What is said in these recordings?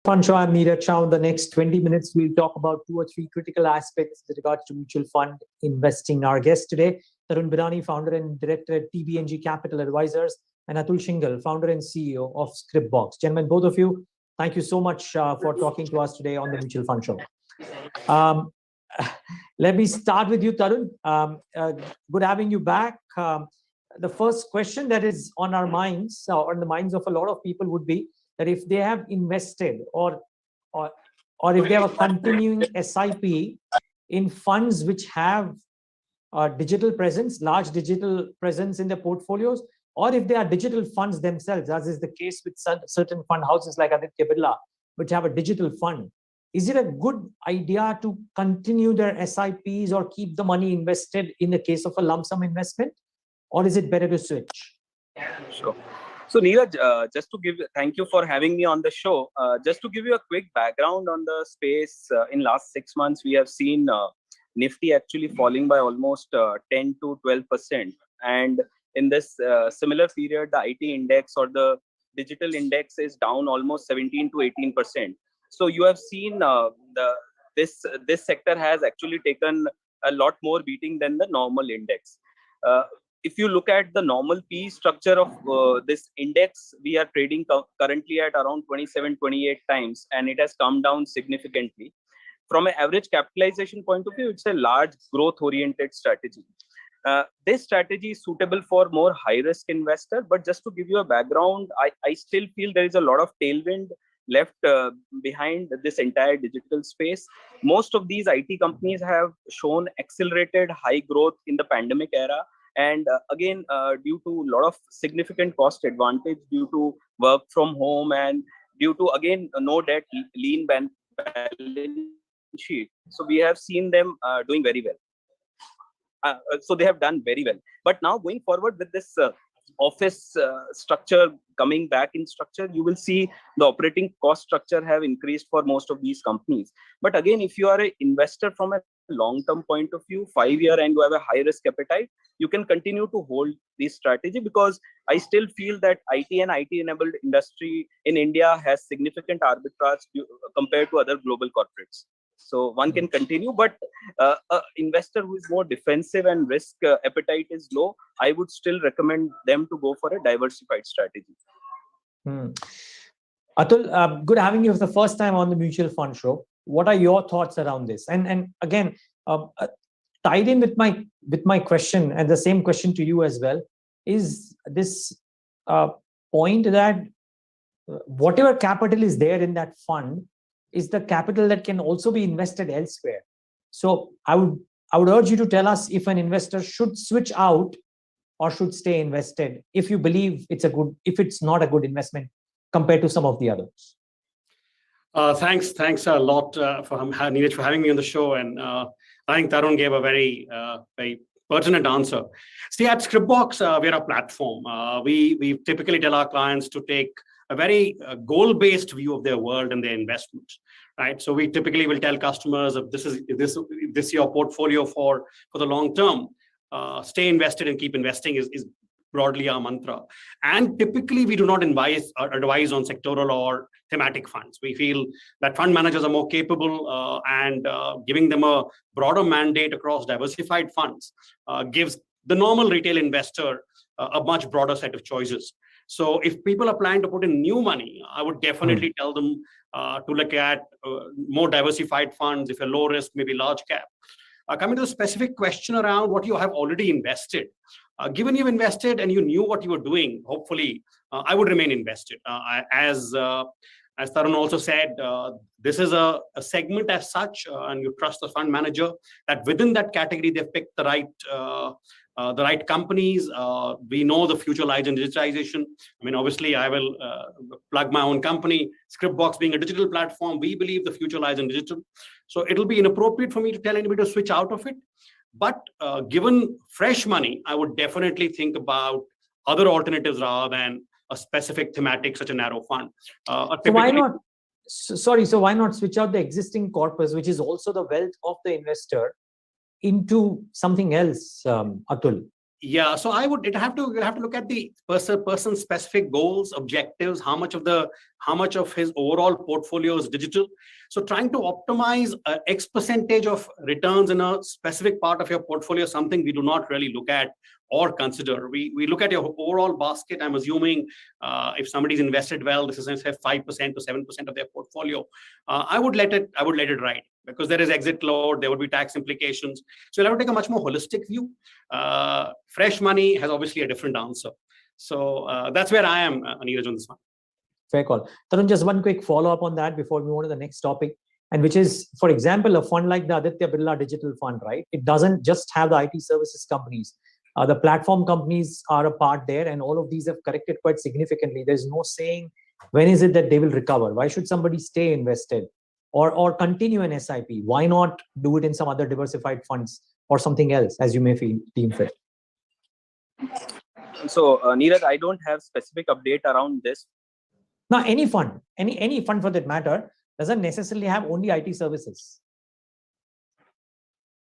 Fun show. I'm Neeraj Shah. In the next 20 minutes, we'll talk about 2 or 3 critical aspects with regards to mutual fund investing. Our guest today, Tarun, Birani, founder and director at TBNG Capital Advisors, and Atul, Shinghal, founder and CEO of Scripbox. Gentlemen, both of you, thank you so much for talking to us today on the Mutual Fund Show. Let me start with you, Tarun. Good having you back. The first question that is on our minds, or on the minds of a lot of people, would be that if they have invested or if they have a continuing SIP in funds which have digital presence, large digital presence in their portfolios, or if they are digital funds themselves, as is the case with certain fund houses like Aditya Birla, which have a digital fund, is it a good idea to continue their SIPs or keep the money invested in the case of a lump sum investment, or is it better to switch? Sure. So Neeraj, thank you for having me on the show. Just to give you a quick background on the space, in last 6 months, we have seen Nifty actually falling by almost 10 to 12%. And in this similar period, the IT index or the digital index is down almost 17 to 18%. So you have seen this sector has actually taken a lot more beating than the normal index. If you look at the normal P structure of this index, we are trading currently at around 27, 28 times, and it has come down significantly. From an average capitalization point of view, it's a large growth-oriented strategy. This strategy is suitable for more high-risk investor, but just to give you a background, I still feel there is a lot of tailwind left behind this entire digital space. Most of these IT companies have shown accelerated high growth in the pandemic era. And again, due to a lot of significant cost advantage due to work from home and due to, again, no debt, lean balance sheet. So we have seen them doing very well. So they have done very well. But now going forward with this office structure coming back in structure, you will see the operating cost structure have increased for most of these companies. But again, if you are an investor from a long-term point of view, 5-year, and you have a high-risk appetite, you can continue to hold this strategy, because I still feel that IT and IT-enabled industry in India has significant arbitrage compared to other global corporates. So one can continue, but an investor who is more defensive and risk appetite is low, I would still recommend them to go for a diversified strategy. Atul, good having you for the first time on the Mutual Fund Show. What are your thoughts around this? And again, tied in with my question, and the same question to you as well, is this point that whatever capital is there in that fund is the capital that can also be invested elsewhere. So I would urge you to tell us if an investor should switch out or should stay invested if you believe if it's not a good investment compared to some of the others. Thanks a lot for Neeraj for having me on the show, and I think Tarun gave a very pertinent answer. See, at Scripbox, we're a platform. We typically tell our clients to take a very goal-based view of their world and their investments, right? So we typically will tell customers, if this is your portfolio for the long term, stay invested and keep investing is broadly our mantra. And typically we do not advise on sectoral or thematic funds. We feel that fund managers are more capable, and giving them a broader mandate across diversified funds gives the normal retail investor a much broader set of choices. So if people are planning to put in new money, I would definitely tell them to look at more diversified funds, if a low risk, maybe large cap. Coming to the specific question around what you have already invested, given you've invested and you knew what you were doing, hopefully I would remain invested. As Tarun also said, this is a segment as such, and you trust the fund manager that within that category they've picked the right companies. We know the future lies in digitization. I mean, obviously, I will plug my own company. Scriptbox being a digital platform, we believe the future lies in digital. So it'll be inappropriate for me to tell anybody to switch out of it. But given fresh money, I would definitely think about other alternatives rather than a specific thematic, such a narrow fund. So why not? So why not switch out the existing corpus, which is also the wealth of the investor, into something else, Atul? Yeah, so I would have to look at the person specific goals, objectives, how much of his overall portfolio is digital. So trying to optimize X percentage of returns in a specific part of your portfolio is something we do not really look at or consider. We look at your overall basket. I'm assuming if somebody's invested well, this is say 5% to 7% of their portfolio. I would let it ride, because there is exit load, there would be tax implications. So you'll have to take a much more holistic view. Fresh money has obviously a different answer. So that's where I am, Neeraj, on this one. Fair call. Tarun, just one quick follow-up on that before we move on to the next topic, and which is, for example, a fund like the Aditya Birla Digital Fund, right? It doesn't just have the IT services companies. The platform companies are a part there, and all of these have corrected quite significantly. There's no saying when is it that they will recover. Why should somebody stay invested or continue an SIP? Why not do it in some other diversified funds or something else, as you may feel deem fit? So, Neeraj, I don't have specific update around this. Now, any fund, any fund for that matter, doesn't necessarily have only IT services.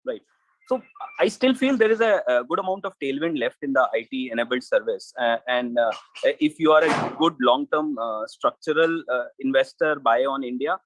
Right. So I still feel there is a good amount of tailwind left in the IT-enabled service. And if you are a good long-term structural investor buy on India,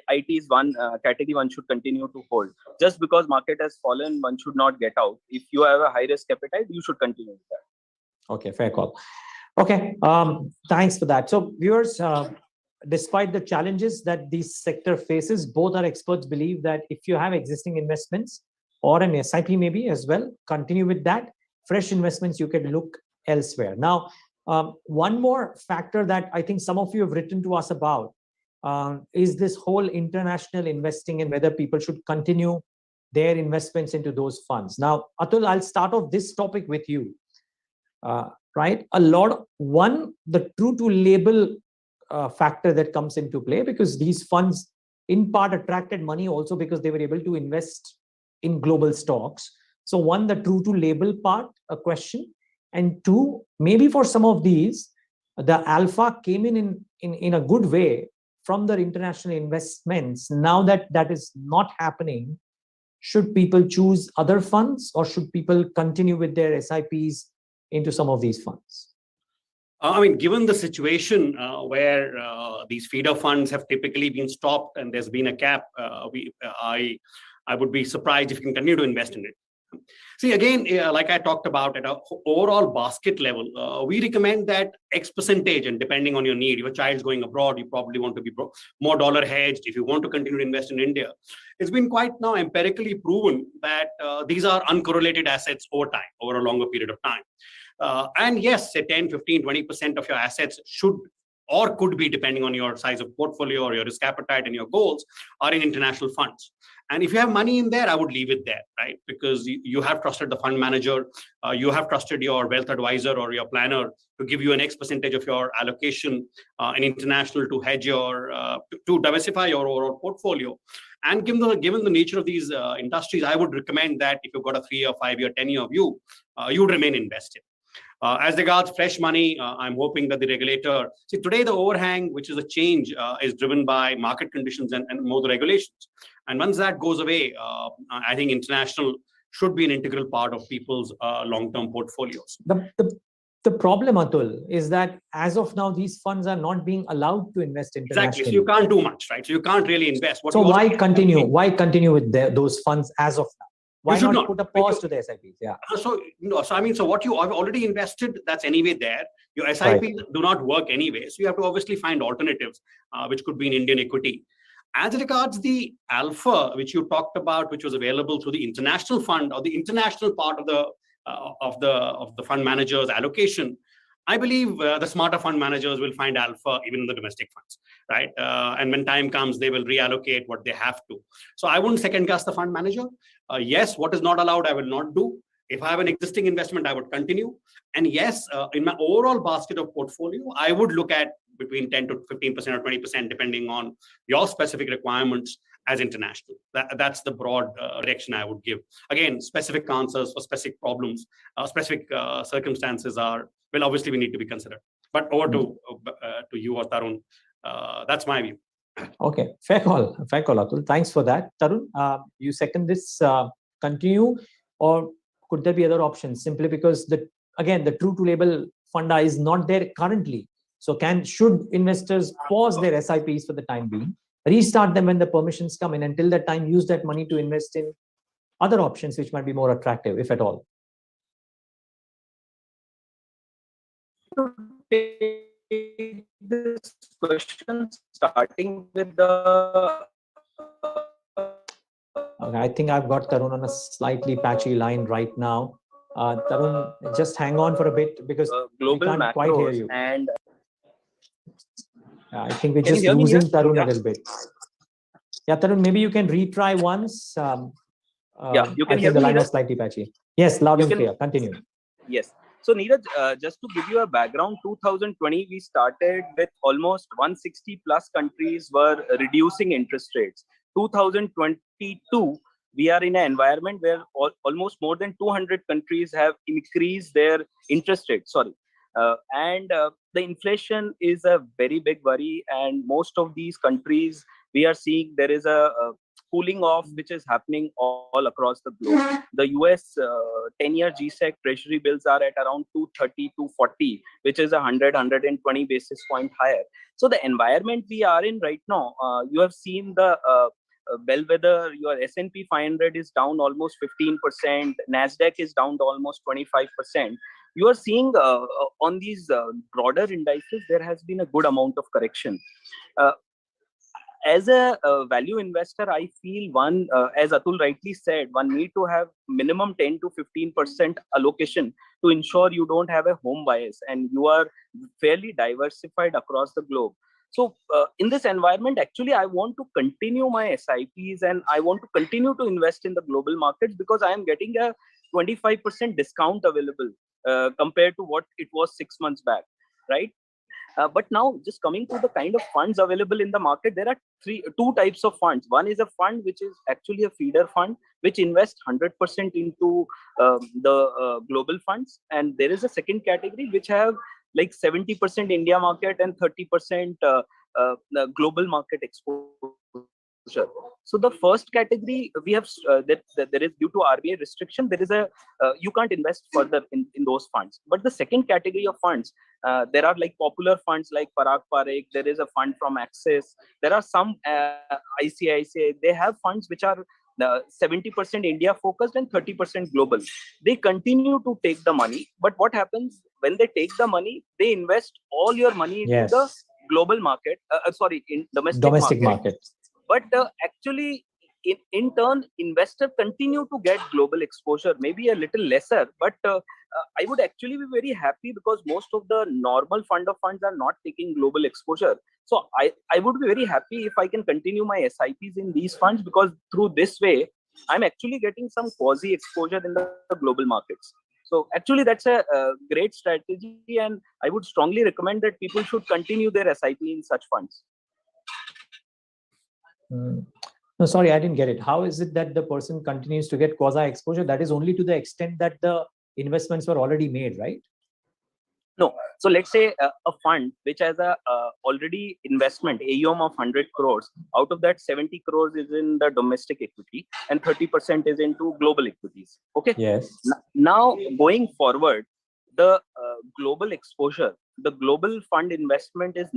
IT is one category one should continue to hold. Just because market has fallen, one should not get out. If you have a high-risk appetite, you should continue with that. Okay, fair call. Okay, thanks for that. So viewers, despite the challenges that this sector faces, both our experts believe that if you have existing investments or an SIP maybe as well, continue with that. Fresh investments, you can look elsewhere. Now, one more factor that I think some of you have written to us about is this whole international investing and whether people should continue their investments into those funds. Now, Atul, I'll start off this topic with you. Right? The true to label factor that comes into play, because these funds in part attracted money also because they were able to invest in global stocks. So one, the true to label part, a question. And two, maybe for some of these, the alpha came in a good way from their international investments. Now that that is not happening, should people choose other funds or should people continue with their SIPs into some of these funds? I mean, given the situation where these feeder funds have typically been stopped and there's been a cap, I would be surprised if you can continue to invest in it. See, again, like I talked about at an overall basket level, we recommend that X percentage, and depending on your need, if your child's going abroad, you probably want to be more dollar hedged. If you want to continue to invest in India, it's been quite now empirically proven that these are uncorrelated assets over time, over a longer period of time. And yes, say 10, 15, 20% of your assets should or could be, depending on your size of portfolio or your risk appetite and your goals, are in international funds. And if you have money in there, I would leave it there, right? Because you have trusted the fund manager, you have trusted your wealth advisor or your planner to give you an X percentage of your allocation in international to hedge your, to diversify your overall portfolio. And given the nature of these industries, I would recommend that if you've got a 3-year, 5-year, 10-year view, you would remain invested. As regards fresh money, I'm hoping that the regulator, see today the overhang, which is a change, is driven by market conditions and more the regulations. And once that goes away, I think international should be an integral part of people's long-term portfolios. The problem, Atul, is that as of now, these funds are not being allowed to invest internationally. Exactly, so you can't do much, right? So you can't really invest. So why continue? Why continue with those funds as of now? Why not put a pause to the SIPs? Yeah. So I mean, so what you have already invested, that's anyway there. Your SIPs do not work anyway. So you have to obviously find alternatives, which could be in Indian equity. As regards the alpha, which you talked about, which was available through the international fund or the international part of the fund manager's allocation, I believe the smarter fund managers will find alpha even in the domestic funds, right? And when time comes, they will reallocate what they have to. So I wouldn't second guess the fund manager. Yes, what is not allowed, I will not do. If I have an existing investment, I would continue. And yes, in my overall basket of portfolio, I would look at between 10 to 15% or 20%, depending on your specific requirements as international. That's the broad direction I would give. Again, specific answers for specific problems, specific circumstances will obviously we need to be considered. But over to you or Tarun. That's my view. Okay, fair call, Atul. Thanks for that. Tarun, you second this, continue, or could there be other options? Simply because again, the true to label funda is not there currently. So should investors pause their SIPs for the time being, restart them when the permissions come in, until that time use that money to invest in other options which might be more attractive, if at all? Take this question starting with the Okay, I think I've got Tarun on a slightly patchy line right now. Tarun, just hang on for a bit because we global can't quite hear macros you. and I think we're can you just hear me losing here? Tarun Yeah. a little bit. Yeah, Tarun, maybe you can retry once. Yeah, you can I hear think the me, line Neeraj? was slightly patchy. Yes, loud You and can- clear. Continue. Yes. So Neeraj, just to give you a background, 2020 we started with almost 160 plus countries were reducing interest rates. 2022 we are in an environment where almost more than 200 countries have increased their interest rates. Sorry. And the inflation is a very big worry, and most of these countries we are seeing there is a cooling off which is happening all across the globe. The US 10-year GSEC treasury bills are at around 230, 240, which is 120 basis point higher. So the environment we are in right now, you have seen the bellwether, your S&P 500 is down almost 15%, NASDAQ is down to almost 25%. You are seeing on these broader indices, there has been a good amount of correction. As a value investor, I feel as Atul rightly said, one need to have minimum 10 to 15% allocation to ensure you don't have a home bias and you are fairly diversified across the globe. So in this environment, actually, I want to continue my SIPs and I want to continue to invest in the global markets because I am getting a 25% discount available compared to what it was 6 months back, right? But now, just coming to the kind of funds available in the market, there are two types of funds. One is a fund which is actually a feeder fund, which invests 100% into the global funds. And there is a second category which have like 70% India market and 30% the global market exposure. So the first category we have that there is, due to RBI restriction, there is a you can't invest further in those funds. But the second category of funds, there are like popular funds like Parag Parekh. There is a fund from Axis. There are some ICICI. They have funds which are 70% India focused and 30% global. They continue to take the money, but what happens when they take the money? They invest all your money into the global market. In domestic market. But actually, in turn, investors continue to get global exposure, maybe a little lesser. But I would actually be very happy because most of the normal fund of funds are not taking global exposure. So I would be very happy if I can continue my SIPs in these funds, because through this way, I'm actually getting some quasi exposure in the global markets. So actually, that's a great strategy, and I would strongly recommend that people should continue their SIP in such funds. No, sorry, I didn't get it. How is it that the person continues to get quasi exposure? That is only to the extent that the investments were already made, right? No. So let's say a fund which has a already investment AUM of 100 crores. Out of that, 70 crores is in the domestic equity and 30% is into global equities. Okay. Yes. Now going forward, the global exposure, the global fund investment is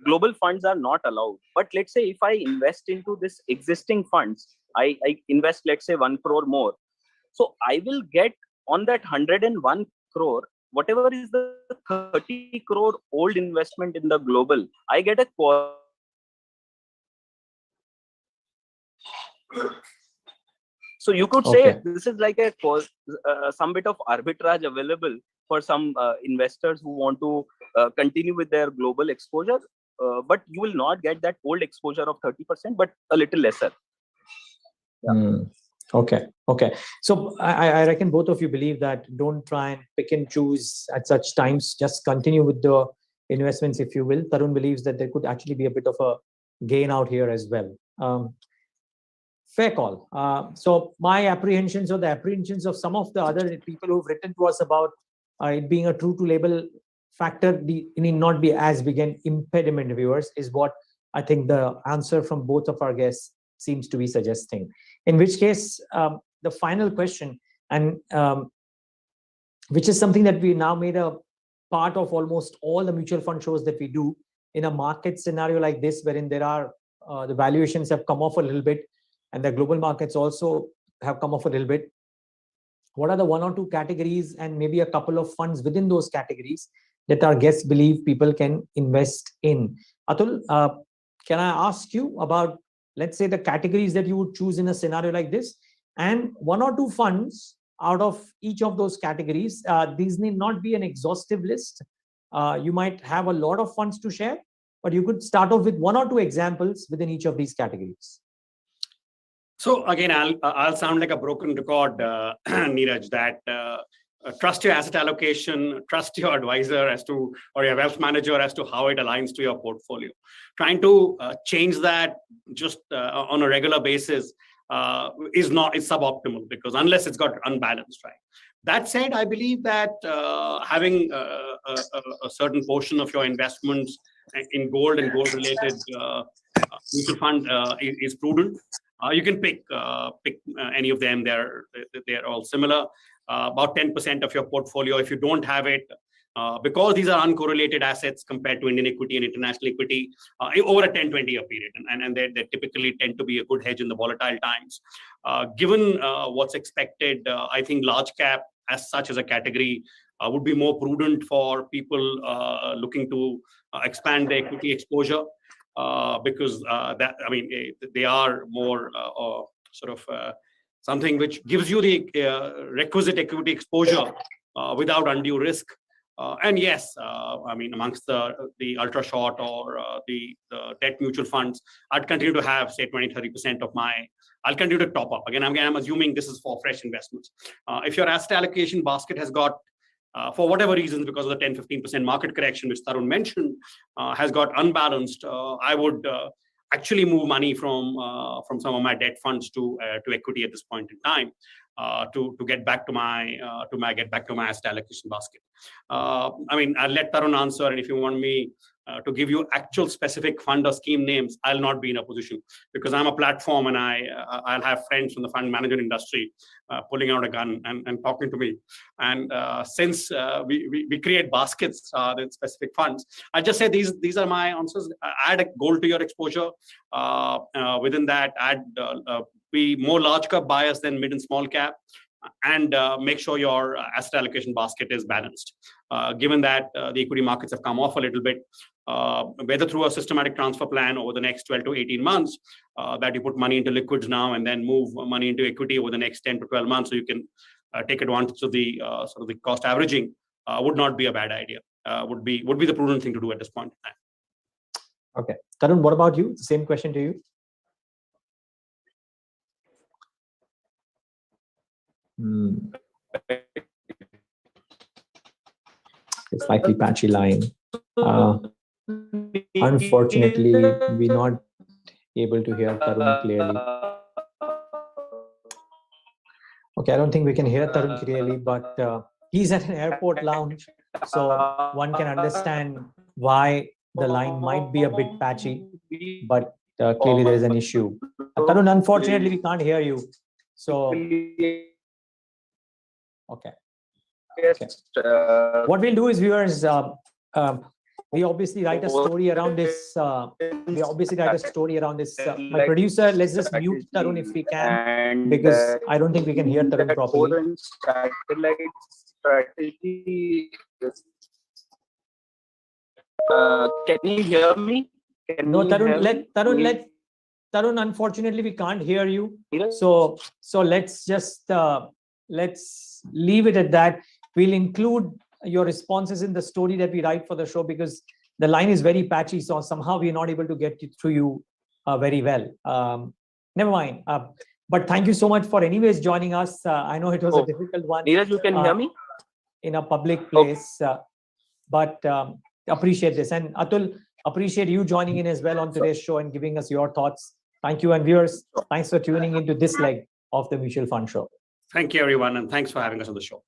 global funds are not allowed. But let's say if I invest into this existing funds, I invest, let's say 1 crore more. So I will get on that 101 crore, whatever is the 30 crore old investment in the global, I get a so you could say this is like a some bit of arbitrage available for some investors who want to continue with their global exposure, but you will not get that old exposure of 30%, but a little lesser. Yeah. Okay. So I reckon both of you believe that don't try and pick and choose at such times. Just continue with the investments, if you will. Tarun believes that there could actually be a bit of a gain out here as well. Fair call. So my apprehensions, or the apprehensions of some of the other people who've written to us about it being a true to label factor, it need not be as big an impediment, viewers, is what I think the answer from both of our guests seems to be suggesting. In which case, the final question, and which is something that we now made a part of almost all the mutual fund shows that we do in a market scenario like this, wherein there are the valuations have come off a little bit, and the global markets also have come off a little bit. What are the one or two categories and maybe a couple of funds within those categories that our guests believe people can invest in? Atul, can I ask you about, let's say, the categories that you would choose in a scenario like this, and one or two funds out of each of those categories? These need not be an exhaustive list. You might have a lot of funds to share, but you could start off with one or two examples within each of these categories. So again, I'll sound like a broken record, Neeraj, that trust your asset allocation, trust your advisor or your wealth manager as to how it aligns to your portfolio. Trying to change that just on a regular basis is suboptimal, because unless it's got unbalanced, right? That said, I believe that having a certain portion of your investments in gold and gold-related mutual fund is prudent. You can pick any of them. They're all similar. About 10% of your portfolio, if you don't have it, because these are uncorrelated assets compared to Indian equity and international equity, over a 10-20 year period, and they typically tend to be a good hedge in the volatile times. Given what's expected, I think large cap as such as a category would be more prudent for people looking to expand their equity exposure. Because they are more something which gives you the requisite equity exposure without undue risk. And yes, amongst the ultra short or the debt mutual funds, I'd continue to have, say, 20-30% of I'll continue to top up. Again, I'm assuming this is for fresh investments. If your asset allocation basket has got, for whatever reasons, because of the 10-15% market correction, which Tarun mentioned, has got unbalanced, I would actually move money from some of my debt funds to equity at this point in time, to get back to my asset allocation basket. I'll let Tarun answer, and if you want me to give you actual specific fund or scheme names, I'll not be in a position, because I'm a platform, and I'll have friends from the fund management industry pulling out a gun and talking to me. And since we create baskets with specific funds, I just say these are my answers. Add a gold to your exposure. Within that, add be more large cap bias than mid and small cap, and make sure your asset allocation basket is balanced. Given that the equity markets have come off a little bit, whether through a systematic transfer plan over the next 12 to 18 months, that you put money into liquids now and then move money into equity over the next 10 to 12 months, so you can take advantage of the sort of the cost averaging, would not be a bad idea. Would be the prudent thing to do at this point in time. Okay, Tarun, what about you? Same question to you. A slightly patchy line. Unfortunately, we're not able to hear Tarun clearly. Okay, I don't think we can hear Tarun clearly, but he's at an airport lounge, so one can understand why the line might be a bit patchy, but clearly there is an issue. Tarun, unfortunately, we can't hear you. So, okay. What we'll do is, viewers, we obviously write a story around this. My producer, let's just mute Tarun if we can, because I don't think we can hear Tarun properly. Strategy. Can you hear me? No, Tarun, Tarun, unfortunately, we can't hear you. So let's just let's leave it at that. We'll include your responses in the story that we write for the show, because the line is very patchy, so somehow we're not able to get through you very well. Never mind. But thank you so much for anyways joining us. I know it was a difficult one. Neeraj, you can hear me? In a public place, but appreciate this. And Atul, appreciate you joining in as well on today's show and giving us your thoughts. Thank you, and viewers, thanks for tuning into this leg of the Mutual Fund Show. Thank you, everyone, and thanks for having us on the show.